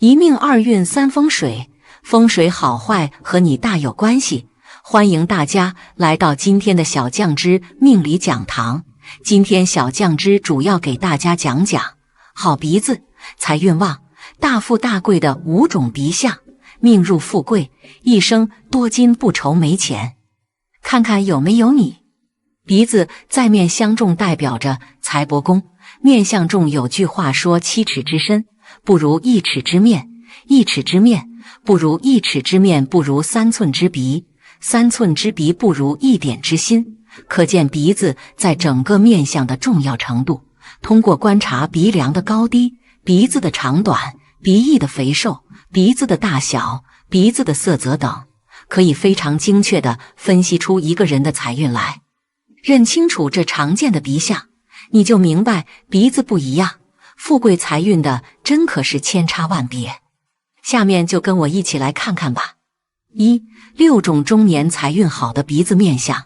一命二运三风水，风水好坏和你大有关系。欢迎大家来到今天的小酱之命理讲堂。今天小酱之主要给大家讲讲好鼻子、财运旺、大富大贵的5种鼻相，命入富贵，一生多金不愁没钱。看看有没有你。鼻子在面相中代表着财帛宫，面相中有句话说7尺之身不如1尺之面，1尺之面不如1尺之面，不如3寸之鼻，3寸之鼻不如1点之心。可见鼻子在整个面相的重要程度。通过观察鼻梁的高低、鼻子的长短、鼻翼的肥瘦、鼻子的大小、鼻子的色泽等，可以非常精确地分析出一个人的财运来。认清楚这常见的鼻相，你就明白鼻子不一样，富贵财运的真可是千差万别。下面就跟我一起来看看吧。6种中年财运好的鼻子面相。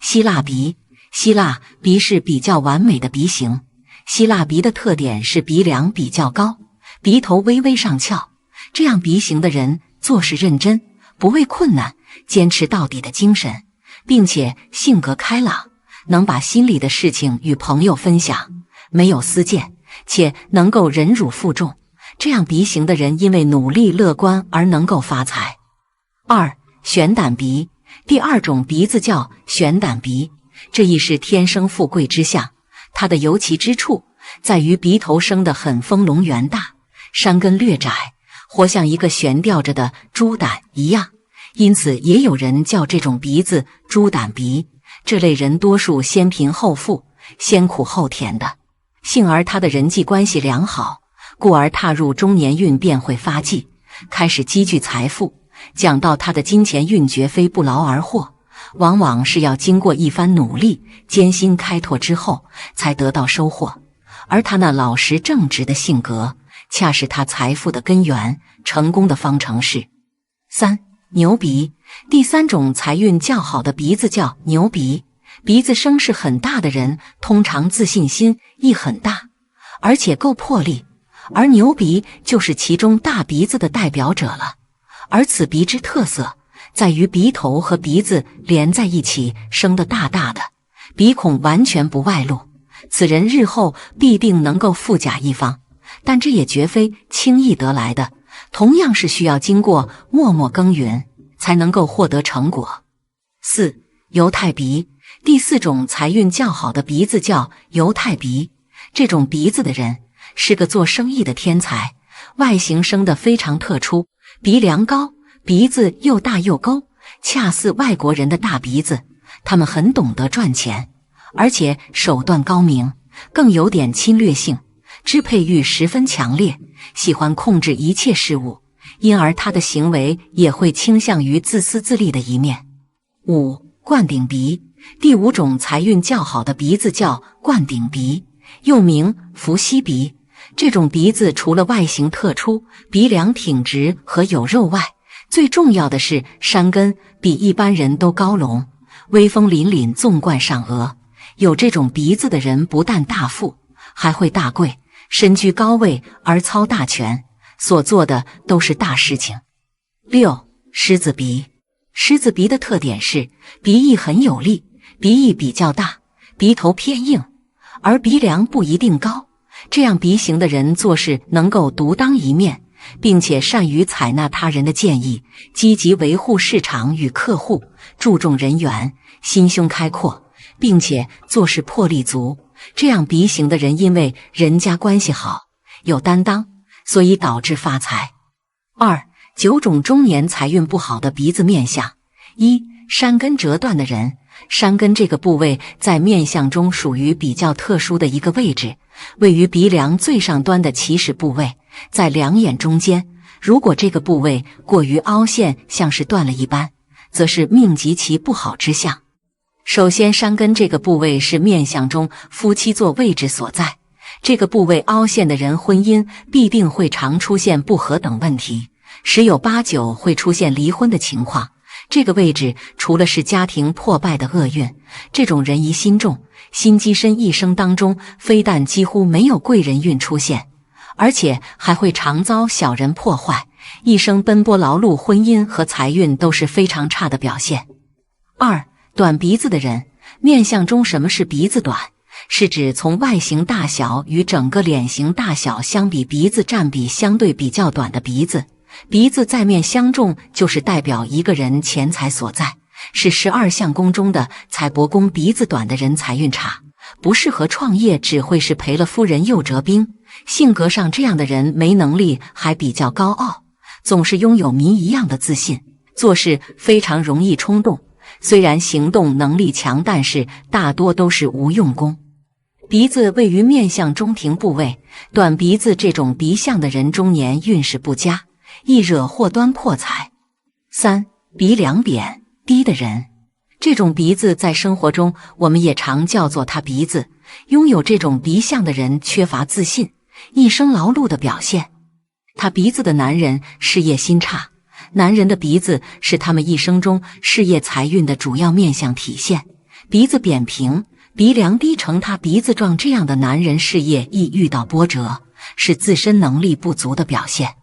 希腊鼻。希腊鼻是比较完美的鼻型。希腊鼻的特点是鼻梁比较高，鼻头微微上翘，这样鼻型的人做事认真，不畏困难，坚持到底的精神，并且性格开朗，能把心里的事情与朋友分享，没有私见，且能够忍辱负重。这样鼻型的人因为努力乐观而能够发财。悬胆鼻。第2种鼻子叫悬胆鼻，这亦是天生富贵之相。它的尤其之处在于鼻头生得很丰隆圆大，山根略窄，活像一个悬吊着的猪胆一样，因此也有人叫这种鼻子猪胆鼻。这类人多数先贫后富，先苦后甜的，幸而他的人际关系良好，故而踏入中年运便会发迹，开始积聚财富。讲到他的金钱运绝非不劳而获，往往是要经过一番努力艰辛开拓之后才得到收获，而他那老实正直的性格恰是他财富的根源，成功的方程式。牛鼻。第3种财运较好的鼻子叫牛鼻。鼻子声势很大的人通常自信心亦很大，而且够魄力，而牛鼻就是其中大鼻子的代表者了。而此鼻之特色在于鼻头和鼻子连在一起，生得大大的，鼻孔完全不外露，此人日后必定能够富甲一方，但这也绝非轻易得来的，同样是需要经过默默耕耘才能够获得成果。犹太鼻。第4种财运较好的鼻子叫犹太鼻，这种鼻子的人是个做生意的天才，外形生得非常特殊，鼻梁高，鼻子又大又勾，恰似外国人的大鼻子。他们很懂得赚钱，而且手段高明，更有点侵略性，支配欲十分强烈，喜欢控制一切事物，因而他的行为也会倾向于自私自利的一面。冠顶鼻。第5种财运较好的鼻子叫冠顶鼻，又名伏羲鼻。这种鼻子除了外形特殊，鼻梁挺直和有肉外，最重要的是山根比一般人都高隆，威风凛凛纵贯上额。有这种鼻子的人不但大富，还会大贵，身居高位而操大权，所做的都是大事情。狮子鼻。狮子鼻的特点是鼻翼很有力，鼻翼比较大，鼻头偏硬，而鼻梁不一定高。这样鼻型的人做事能够独当一面，并且善于采纳他人的建议，积极维护市场与客户，注重人缘，心胸开阔，并且做事魄力足。这样鼻型的人因为人家关系好，有担当，所以导致发财。9种中年财运不好的鼻子面相。山根折断的人。山根这个部位在面相中属于比较特殊的一个位置，位于鼻梁最上端的起始部位，在两眼中间。如果这个部位过于凹陷，像是断了一般，则是命极其不好之象。首先，山根这个部位是面相中夫妻座位置所在，这个部位凹陷的人婚姻必定会常出现不和等问题，十有八九会出现离婚的情况。这个位置除了是家庭破败的厄运，这种人疑心重，心机深，一生当中非但几乎没有贵人运出现，而且还会常遭小人破坏，一生奔波劳碌，婚姻和财运都是非常差的表现。2. 短鼻子的人，面相中什么是鼻子短？是指从外形大小与整个脸型大小相比，鼻子占比相对比较短的鼻子。鼻子在面相中就是代表一个人钱财所在，是12相宫中的财帛宫，鼻子短的人财运差，不适合创业，只会是赔了夫人又折兵。性格上这样的人没能力，还比较高傲，总是拥有谜一样的自信，做事非常容易冲动，虽然行动能力强，但是大多都是无用功。鼻子位于面相中庭部位，短鼻子这种鼻相的人中年运势不佳，易惹祸端破财。3. 鼻梁扁低的人，这种鼻子在生活中我们也常叫做塌鼻子。拥有这种鼻相的人缺乏自信，一生劳碌的表现。塌鼻子的男人事业心差，男人的鼻子是他们一生中事业财运的主要面相体现。鼻子扁平，鼻梁低呈塌鼻子状，这样的男人事业易遇到波折，是自身能力不足的表现。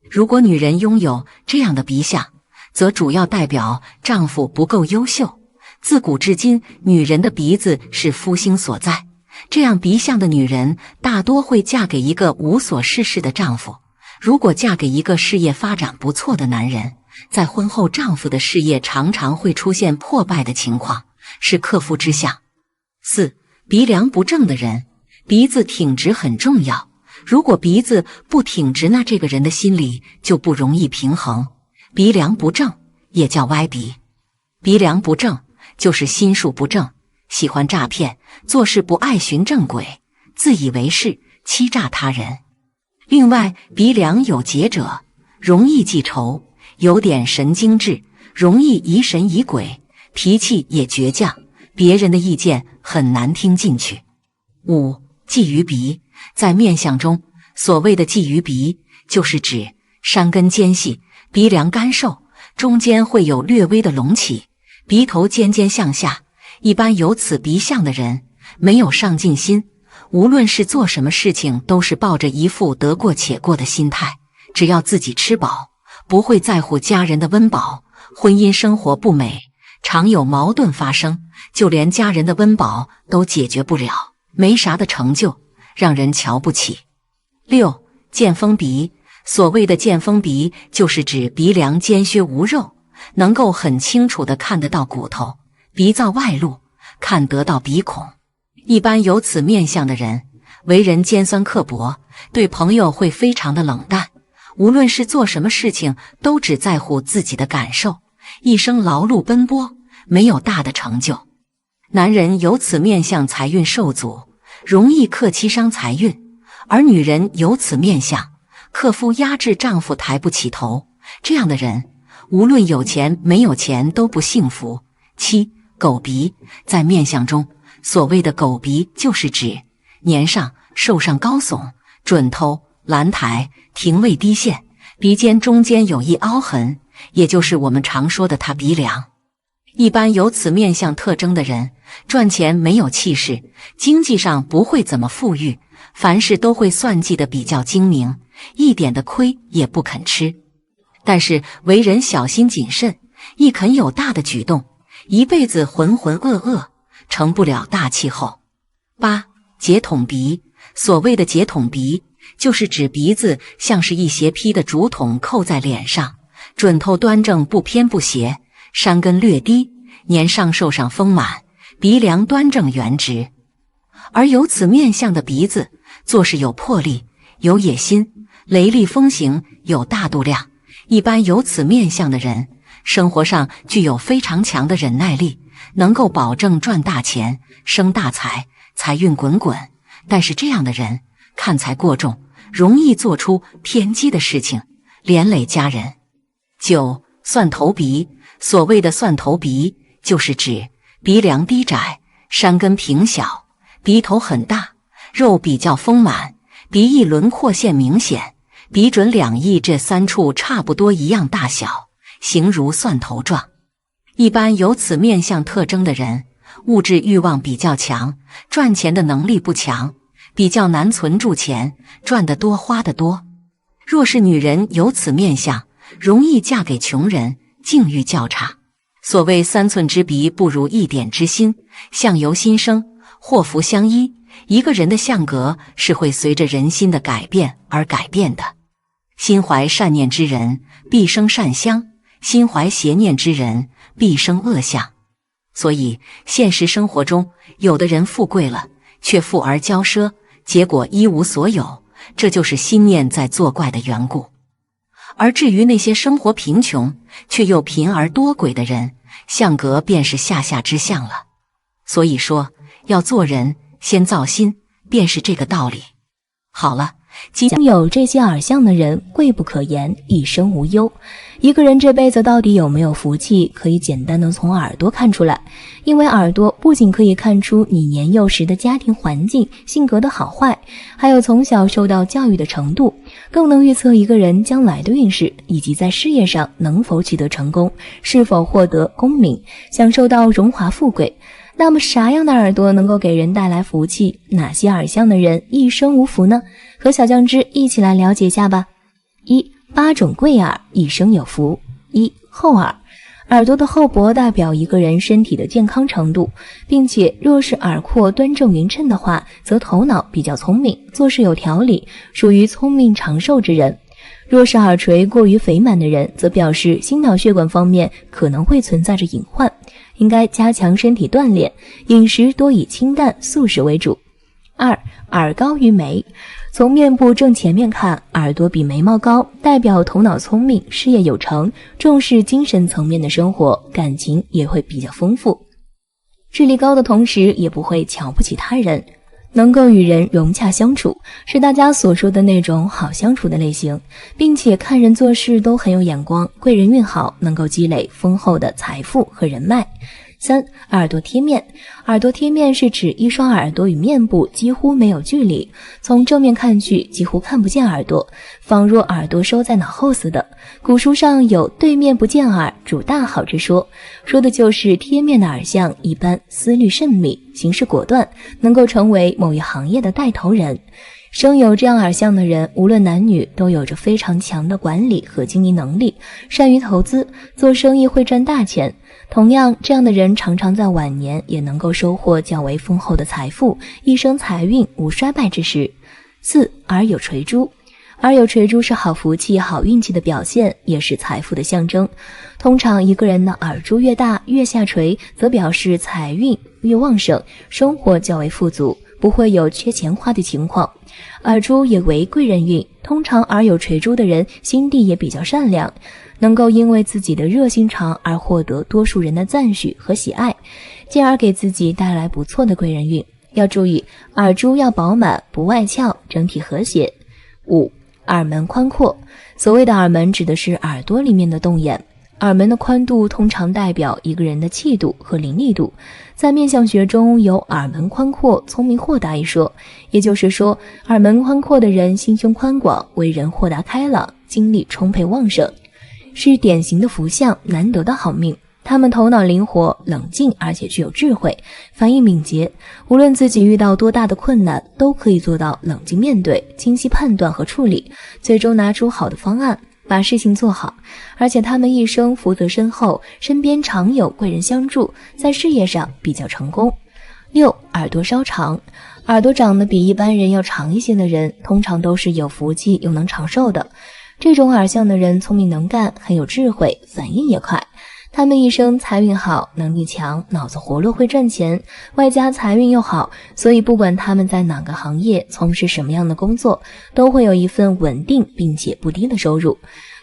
如果女人拥有这样的鼻相，则主要代表丈夫不够优秀。自古至今，女人的鼻子是夫星所在，这样鼻相的女人大多会嫁给一个无所事事的丈夫。如果嫁给一个事业发展不错的男人，在婚后丈夫的事业常常会出现破败的情况，是克夫之相。4. 鼻梁不正的人，鼻子挺直很重要。如果鼻子不挺直，那这个人的心理就不容易平衡。鼻梁不正也叫歪鼻，鼻梁不正就是心术不正，喜欢诈骗，做事不爱循正轨，自以为是，欺诈他人。另外，鼻梁有结者，容易记仇，有点神经质，容易疑神疑鬼，脾气也倔强，别人的意见很难听进去。5. 鲫鱼鼻，在面相中，所谓的鲫鱼鼻，就是指山根尖细，鼻梁干瘦，中间会有略微的隆起，鼻头尖尖向下。一般有此鼻相的人，没有上进心，无论是做什么事情都是抱着一副得过且过的心态，只要自己吃饱，不会在乎家人的温饱，婚姻生活不美，常有矛盾发生，就连家人的温饱都解决不了，没啥的成就，让人瞧不起。6. 见风鼻，所谓的见风鼻，就是指鼻梁尖削无肉，能够很清楚地看得到骨头，鼻燥外露，看得到鼻孔。一般有此面相的人，为人尖酸刻薄，对朋友会非常的冷淡，无论是做什么事情都只在乎自己的感受，一生劳碌奔波，没有大的成就。男人有此面相，财运受阻，容易克妻伤财运；而女人有此面相，克夫压制丈夫，抬不起头，这样的人无论有钱没有钱都不幸福。7. 狗鼻，在面相中，所谓的狗鼻就是指年上瘦上高耸，准头兰台，庭位低陷，鼻尖中间有一凹痕，也就是我们常说的塌鼻梁。一般有此面相特征的人，赚钱没有气势，经济上不会怎么富裕，凡事都会算计得比较精明，一点的亏也不肯吃。但是为人小心谨慎，亦肯有大的举动，一辈子浑浑噩噩，成不了大气候。8. 结筒鼻，所谓的结筒鼻，就是指鼻子像是一斜劈的竹筒扣在脸上，准头端正不偏不斜，山根略低，年上瘦上丰满，鼻梁端正圆直。而有此面相的鼻子，做事有魄力，有野心，雷厉风行，有大度量。一般有此面相的人，生活上具有非常强的忍耐力，能够保证赚大钱，生大财，财运滚滚。但是这样的人看财过重，容易做出偏激的事情，连累家人。9. 蒜头鼻，所谓的蒜头鼻，就是指鼻梁低窄，山根平小，鼻头很大，肉比较丰满，鼻翼轮廓线明显，鼻准两翼这3处差不多一样大小，形如蒜头状。一般有此面相特征的人，物质欲望比较强，赚钱的能力不强，比较难存住钱，赚得多花得多。若是女人有此面相，容易嫁给穷人，境遇较差。所谓3寸之鼻不如1点之心，相由心生，祸福相依。一个人的相格是会随着人心的改变而改变的。心怀善念之人必生善相，心怀邪念之人必生恶相。所以现实生活中，有的人富贵了，却富而骄奢，结果一无所有，这就是心念在作怪的缘故。而至于那些生活贫穷却又贫而多鬼的人，相格便是下下之相了。所以说，要做人先造心，便是这个道理。好了，拥有这些耳相的人贵不可言，一生无忧。一个人这辈子到底有没有福气，可以简单的从耳朵看出来。因为耳朵不仅可以看出你年幼时的家庭环境、性格的好坏，还有从小受到教育的程度，更能预测一个人将来的运势，以及在事业上能否取得成功，是否获得功名，享受到荣华富贵。那么啥样的耳朵能够给人带来福气？哪些耳相的人一生无福呢？和小酱汁一起来了解一下吧。8种贵耳，一生有福。厚耳。耳朵的厚薄代表一个人身体的健康程度，并且若是耳廓端正匀称的话，则头脑比较聪明，做事有条理，属于聪明长寿之人。若是耳垂过于肥满的人，则表示心脑血管方面可能会存在着隐患，应该加强身体锻炼，饮食多以清淡素食为主。耳高于眉。从面部正前面看，耳朵比眉毛高，代表头脑聪明，事业有成，重视精神层面的生活，感情也会比较丰富。智力高的同时，也不会瞧不起他人，能够与人融洽相处，是大家所说的那种好相处的类型，并且看人做事都很有眼光，贵人运好，能够积累丰厚的财富和人脉。耳朵贴面。耳朵贴面是指一双耳朵与面部几乎没有距离，从正面看去几乎看不见耳朵，仿若耳朵收在脑后似的。古书上有对面不见耳，主大好之说，说的就是贴面的耳相一般思虑甚密，行事果断，能够成为某一行业的带头人。生有这样耳相的人，无论男女，都有着非常强的管理和经营能力，善于投资，做生意会赚大钱。同样，这样的人常常在晚年也能够收获较为丰厚的财富，一生财运无衰败之时。耳有垂珠。耳有垂珠是好福气、好运气的表现，也是财富的象征。通常一个人的耳珠越大，越下垂，则表示财运越旺盛，生活较为富足，不会有缺钱花的情况。耳珠也为贵人运，通常耳有垂珠的人心地也比较善良，能够因为自己的热心肠而获得多数人的赞许和喜爱，进而给自己带来不错的贵人运。要注意，耳珠要饱满，不外翘，整体和谐。耳门宽阔。所谓的耳门指的是耳朵里面的洞眼，耳门的宽度通常代表一个人的气度和伶俐度。在面相学中有耳门宽阔、聪明豁达一说，也就是说，耳门宽阔的人心胸宽广，为人豁达开朗，精力充沛旺盛，是典型的福相，难得的好命。他们头脑灵活、冷静，而且具有智慧，反应敏捷，无论自己遇到多大的困难，都可以做到冷静面对、清晰判断和处理，最终拿出好的方案，把事情做好。而且他们一生福泽深厚，身边常有贵人相助，在事业上比较成功。耳朵稍长。耳朵长得比一般人要长一些的人，通常都是有福气又能长寿的。这种耳相的人聪明能干，很有智慧，反应也快。他们一生财运好，能力强，脑子活络，会赚钱，外加财运又好，所以不管他们在哪个行业，从事什么样的工作，都会有一份稳定并且不低的收入。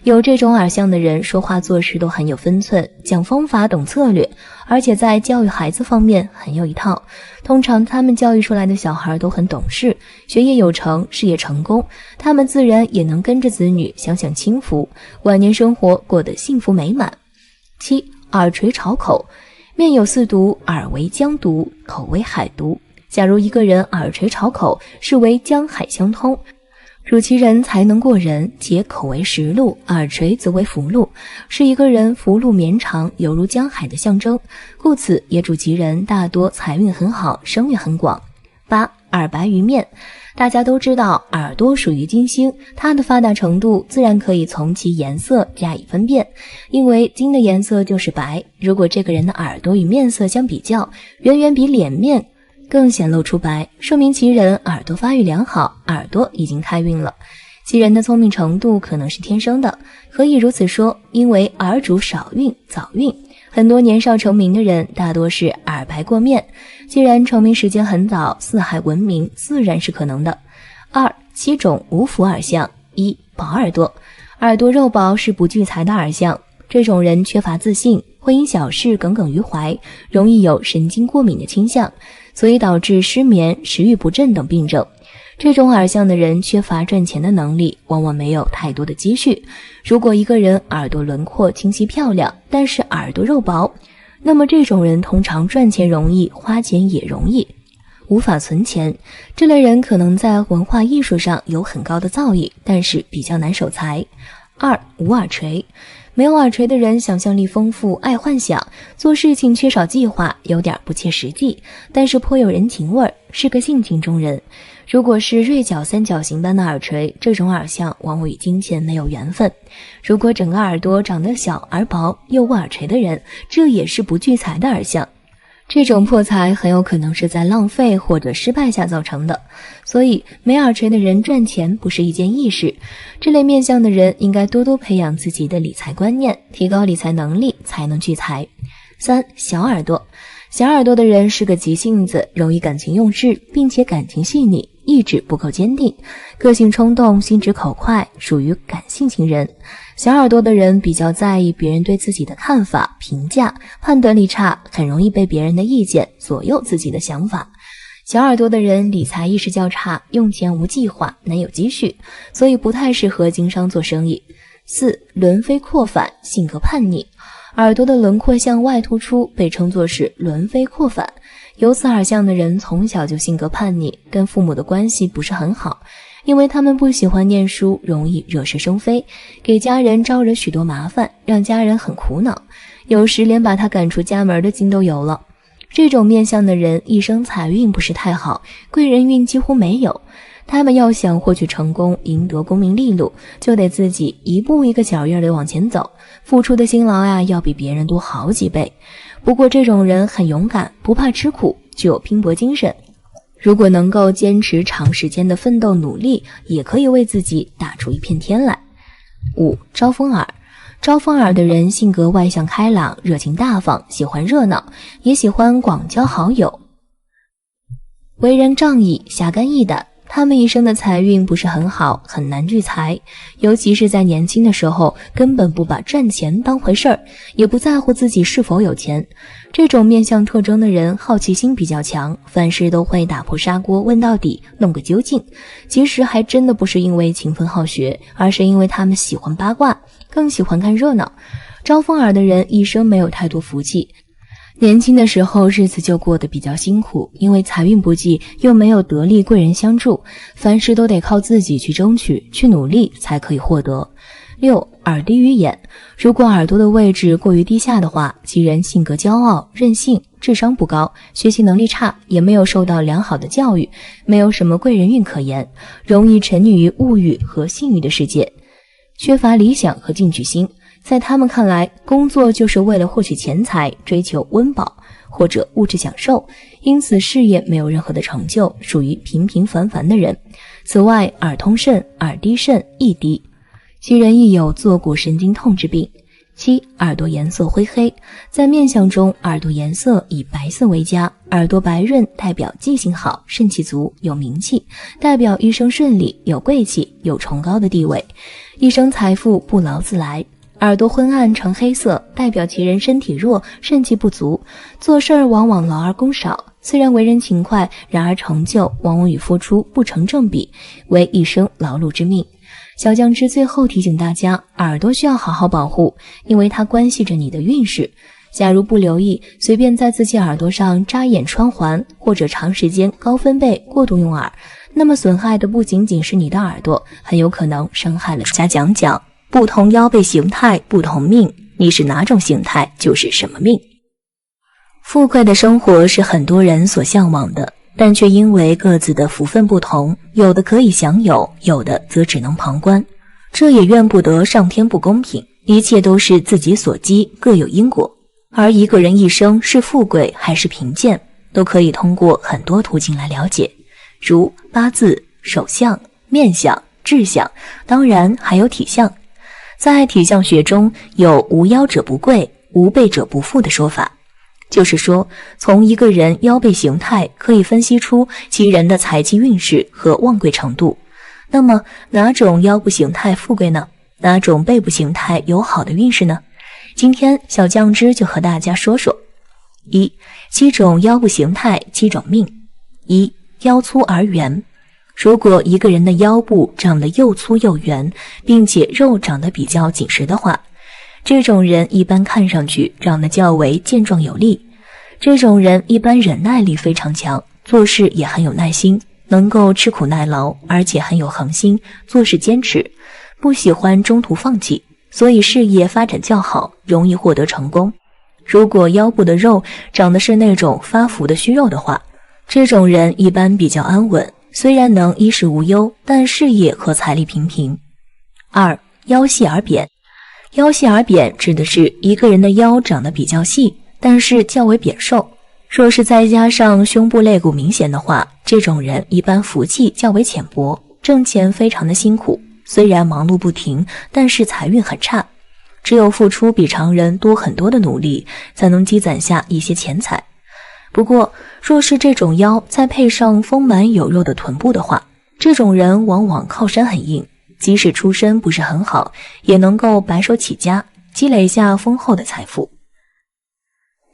有这种耳相的人，说话做事都很有分寸，讲方法，懂策略，而且在教育孩子方面很有一套。通常他们教育出来的小孩都很懂事，学业有成，事业成功，他们自然也能跟着子女享享清福，晚年生活过得幸福美满。耳垂朝口。面有四毒，耳为江毒，口为海毒。假如一个人耳垂朝口，是为江海相通，主其人才能过人，且口为实路，耳垂则为福禄，是一个人福禄绵长，犹如江海的象征，故此也主其人大多财运很好，声誉很广。耳白于面。大家都知道耳朵属于金星，它的发达程度自然可以从其颜色加以分辨，因为金的颜色就是白。如果这个人的耳朵与面色相比较，远远比脸面更显露出白，说明其人耳朵发育良好，耳朵已经开运了。其人的聪明程度可能是天生的，何以如此说？因为耳主少运早运，很多年少成名的人大多是耳白过面，既然成名时间很早，四海闻名自然是可能的。7种无福耳相。1. 薄耳朵。耳朵肉薄是不聚财的耳相，这种人缺乏自信，会因小事耿耿于怀，容易有神经过敏的倾向，所以导致失眠、食欲不振等病症。这种耳相的人缺乏赚钱的能力，往往没有太多的积蓄。如果一个人耳朵轮廓清晰漂亮，但是耳朵肉薄，那么这种人通常赚钱容易，花钱也容易，无法存钱。这类人可能在文化艺术上有很高的造诣，但是比较难守财。2. 无耳垂。没有耳垂的人想象力丰富，爱幻想，做事情缺少计划，有点不切实际，但是颇有人情味，是个性情中人。如果是锐角三角形般的耳垂，这种耳相往往与金钱没有缘分。如果整个耳朵长得小而薄又无耳垂的人，这也是不聚财的耳相。这种破财很有可能是在浪费或者失败下造成的，所以没耳垂的人赚钱不是一件易事。这类面相的人应该多多培养自己的理财观念，提高理财能力，才能聚财。3. 小耳朵。小耳朵的人是个急性子，容易感情用事，并且感情细腻，意志不够坚定，个性冲动，心直口快，属于感性情人。小耳朵的人比较在意别人对自己的看法、评价，判断力差，很容易被别人的意见左右自己的想法。小耳朵的人理财意识较差，用钱无计划，难有积蓄，所以不太适合经商做生意。4. 轮飞廓反，性格叛逆。耳朵的轮廓向外突出，被称作是轮飞廓反。有此耳相的人从小就性格叛逆，跟父母的关系不是很好，因为他们不喜欢念书，容易惹是生非，给家人招惹许多麻烦，让家人很苦恼，有时连把他赶出家门的劲都有了。这种面相的人一生财运不是太好，贵人运几乎没有。他们要想获取成功，赢得功名利禄，就得自己一步一个脚印地往前走，付出的辛劳呀，要比别人多好几倍。不过这种人很勇敢，不怕吃苦，具有拼搏精神。如果能够坚持长时间的奋斗努力，也可以为自己打出一片天来。5. 招风耳。招风耳的人性格外向开朗，热情大方，喜欢热闹，也喜欢广交好友，为人仗义，侠肝义胆。他们一生的财运不是很好，很难聚财，尤其是在年轻的时候，根本不把赚钱当回事儿，也不在乎自己是否有钱。这种面相特征的人好奇心比较强，凡事都会打破砂锅问到底，弄个究竟。其实还真的不是因为勤奋好学，而是因为他们喜欢八卦，更喜欢看热闹。招风耳的人一生没有太多福气，年轻的时候日子就过得比较辛苦，因为财运不济，又没有得力贵人相助，凡事都得靠自己去争取，去努力才可以获得。6. 耳低于眼。如果耳朵的位置过于低下的话，其人性格骄傲、任性，智商不高，学习能力差，也没有受到良好的教育，没有什么贵人运可言，容易沉溺于物欲和性欲的世界，缺乏理想和进取心。在他们看来，工作就是为了获取钱财，追求温饱或者物质享受，因此事业没有任何的成就，属于平平凡凡的人。此外，耳通肾，耳低肾，易低，其人亦有坐骨神经痛之病。7. 耳朵颜色灰黑。在面相中，耳朵颜色以白色为佳，耳朵白润代表记性好，肾气足，有名气，代表一生顺利，有贵气，有崇高的地位，一生财富不劳自来。耳朵昏暗呈黑色，代表其人身体弱，肾气不足，做事儿往往劳而功少，虽然为人勤快，然而成就往往与付出不成正比，为一生劳碌之命。小酱汁最后提醒大家，耳朵需要好好保护，因为它关系着你的运势。假如不留意，随便在自己耳朵上扎眼穿环，或者长时间高分贝过度用耳，那么损害的不仅仅是你的耳朵，很有可能伤害了家讲讲。不同腰背形态，不同命，你是哪种形态就是什么命。富贵的生活是很多人所向往的，但却因为各自的福分不同，有的可以享有，有的则只能旁观。这也怨不得上天不公平，一切都是自己所积，各有因果。而一个人一生是富贵还是贫贱，都可以通过很多途径来了解，如八字、手相、面相、志向，当然还有体相。在体相学中有无腰者不贵，无背者不富的说法，就是说从一个人腰背形态可以分析出其人的财气运势和旺贵程度。那么哪种腰部形态富贵呢？哪种背部形态有好的运势呢？今天小酱汁就和大家说说。7种腰部形态，7种命。1. 腰粗而圆。如果一个人的腰部长得又粗又圆，并且肉长得比较紧实的话，这种人一般看上去长得较为健壮有力。这种人一般忍耐力非常强，做事也很有耐心，能够吃苦耐劳，而且很有恒心，做事坚持，不喜欢中途放弃，所以事业发展较好，容易获得成功。如果腰部的肉长的是那种发福的虚肉的话，这种人一般比较安稳，虽然能衣食无忧，但事业和财力平平。2. 腰细而扁。腰细而扁指的是一个人的腰长得比较细，但是较为扁瘦。若是再加上胸部肋骨明显的话，这种人一般福气较为浅薄，挣钱非常的辛苦，虽然忙碌不停，但是财运很差。只有付出比常人多很多的努力，才能积攒下一些钱财。不过，若是这种腰再配上丰满有肉的臀部的话，这种人往往靠山很硬，即使出身不是很好，也能够白手起家，积累下丰厚的财富。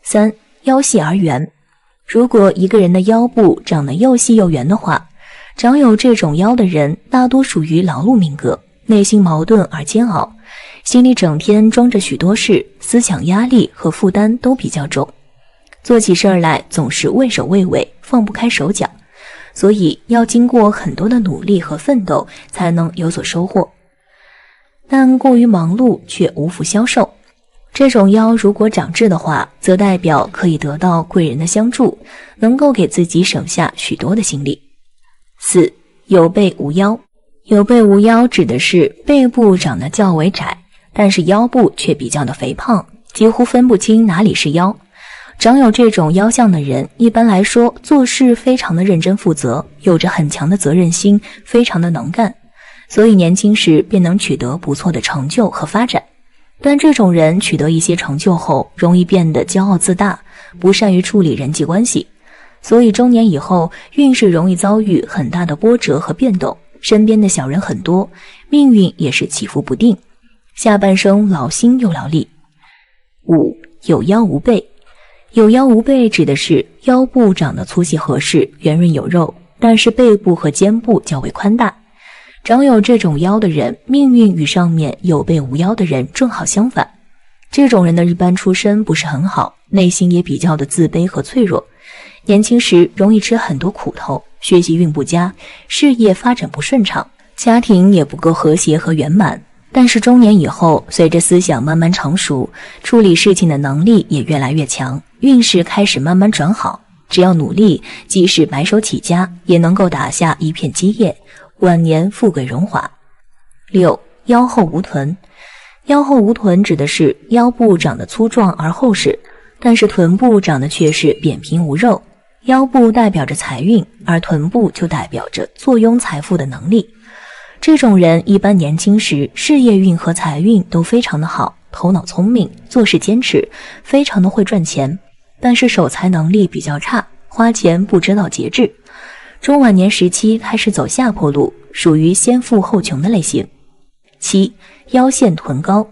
3. 腰细而圆。如果一个人的腰部长得又细又圆的话，长有这种腰的人大多属于劳碌命格，内心矛盾而煎熬，心里整天装着许多事，思想压力和负担都比较重，做起事儿来总是畏首畏尾，放不开手脚，所以要经过很多的努力和奋斗才能有所收获。但过于忙碌却无福消受，这种腰如果长痣的话，则代表可以得到贵人的相助，能够给自己省下许多的心力。4. 有背无腰。有背无腰指的是背部长得较为窄，但是腰部却比较的肥胖，几乎分不清哪里是腰。长有这种腰相的人，一般来说做事非常的认真负责，有着很强的责任心，非常的能干，所以年轻时便能取得不错的成就和发展。但这种人取得一些成就后，容易变得骄傲自大，不善于处理人际关系，所以中年以后运势容易遭遇很大的波折和变动，身边的小人很多，命运也是起伏不定，下半生劳心又劳力。5. 有腰无背。有腰无背指的是腰部长得粗细合适，圆润有肉，但是背部和肩部较为宽大。长有这种腰的人，命运与上面有背无腰的人正好相反。这种人的一般出身不是很好，内心也比较的自卑和脆弱，年轻时容易吃很多苦头，学习运不佳，事业发展不顺畅，家庭也不够和谐和圆满。但是中年以后，随着思想慢慢成熟，处理事情的能力也越来越强，运势开始慢慢转好，只要努力，即使白手起家，也能够打下一片基业，晚年富贵荣华。6. 腰后无臀。腰后无臀指的是腰部长得粗壮而厚实，但是臀部长得却是扁平无肉。腰部代表着财运，而臀部就代表着坐拥财富的能力。这种人一般年轻时事业运和财运都非常的好，头脑聪明，做事坚持，非常的会赚钱，但是守财能力比较差，花钱不知道节制。中晚年时期开始走下坡路，属于先富后穷的类型。7. 腰线臀高。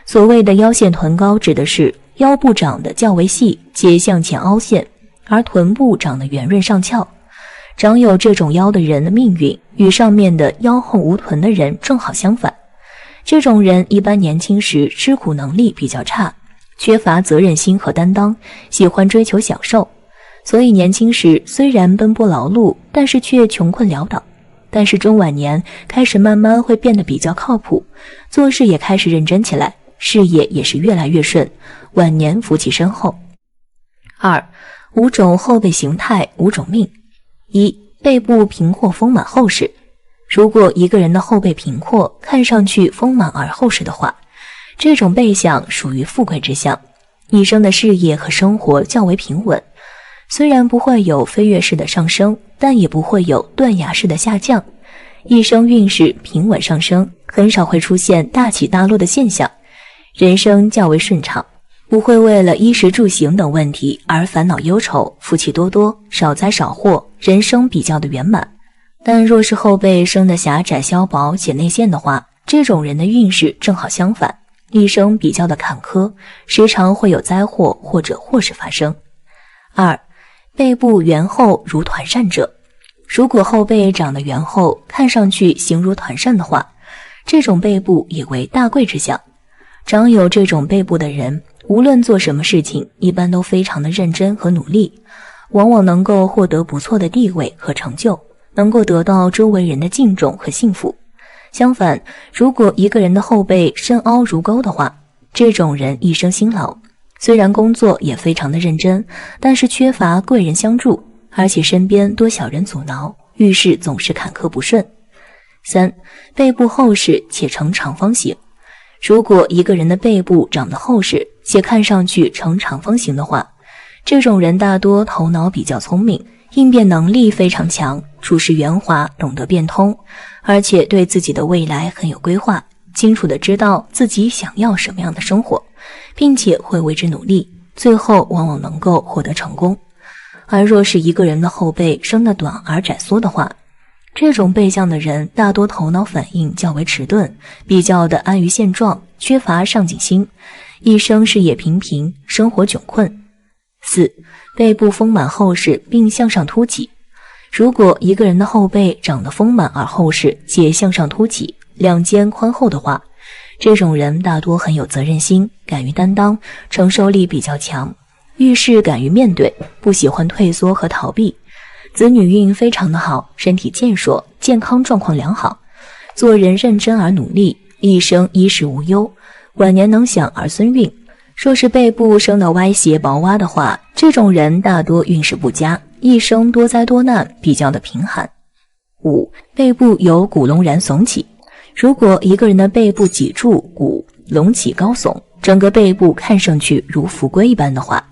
所谓的腰线臀高指的是腰部长得较为细，皆向前凹陷，而臀部长得圆润上翘。长有这种腰的人的命运与上面的腰后无臀的人正好相反。这种人一般年轻时吃苦能力比较差，缺乏责任心和担当，喜欢追求享受，所以年轻时虽然奔波劳碌，但是却穷困潦倒。但是中晚年开始慢慢会变得比较靠谱，做事也开始认真起来，事业也是越来越顺，晚年福气深厚。2. 5种后背形态，5种命。一、背部平阔丰满厚实。如果一个人的后背平阔，看上去丰满而厚实的话，这种背相属于富贵之相，一生的事业和生活较为平稳，虽然不会有飞跃式的上升，但也不会有断崖式的下降，一生运势平稳上升，很少会出现大起大落的现象，人生较为顺畅，不会为了衣食住行等问题而烦恼忧愁，福气多多，少灾少祸，人生比较的圆满。但若是后背生的狭窄消薄且内陷的话，这种人的运势正好相反，一生比较的坎坷，时常会有灾祸或者祸事发生。二、背部圆厚如团扇者。如果后背长得圆厚，看上去形如团扇的话，这种背部也为大贵之相。长有这种背部的人，无论做什么事情，一般都非常的认真和努力，往往能够获得不错的地位和成就，能够得到周围人的敬重和幸福。相反，如果一个人的后背深凹如沟的话，这种人一生辛劳，虽然工作也非常的认真，但是缺乏贵人相助，而且身边多小人阻挠，遇事总是坎坷不顺。三、背部厚实且呈长方形。如果一个人的背部长得厚实且看上去呈长方形的话，这种人大多头脑比较聪明，应变能力非常强，处事圆滑，懂得变通，而且对自己的未来很有规划，清楚地知道自己想要什么样的生活，并且会为之努力，最后往往能够获得成功。而若是一个人的后背生得短而窄缩的话，这种背相的人大多头脑反应较为迟钝，比较的安于现状，缺乏上进心，一生事业平平，生活窘困。四、背部丰满厚实并向上凸起。如果一个人的后背长得丰满而厚实且向上凸起，两肩宽厚的话，这种人大多很有责任心，敢于担当，承受力比较强，遇事敢于面对，不喜欢退缩和逃避。子女运非常的好，身体健硕，健康状况良好，做人认真而努力，一生衣食无忧，晚年能享儿孙运。若是背部生得歪斜薄洼的话，这种人大多运势不佳，一生多灾多难，比较的贫寒。五、背部有骨隆然耸起。如果一个人的背部脊柱骨隆起高耸，整个背部看上去如浮龟一般的话，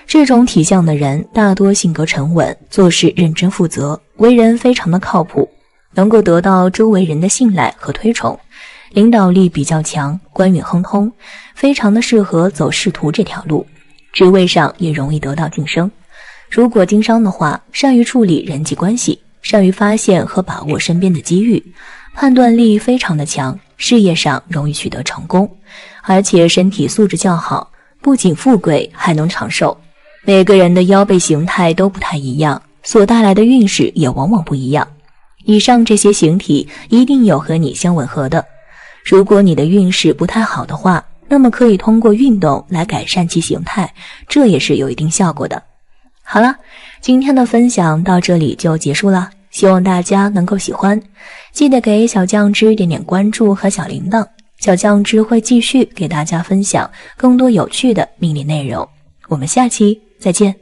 这种体相的人大多性格沉稳，做事认真负责，为人非常的靠谱，能够得到周围人的信赖和推崇，领导力比较强，官运亨通，非常的适合走仕途这条路，职位上也容易得到晋升。如果经商的话，善于处理人际关系，善于发现和把握身边的机遇，判断力非常的强，事业上容易取得成功，而且身体素质较好，不仅富贵还能长寿。每个人的腰背形态都不太一样，所带来的运势也往往不一样。以上这些形体一定有和你相吻合的。如果你的运势不太好的话，那么可以通过运动来改善其形态，这也是有一定效果的。好了，今天的分享到这里就结束了，希望大家能够喜欢，记得给小酱汁点点关注和小铃铛，小酱汁会继续给大家分享更多有趣的命理内容。我们下期再见。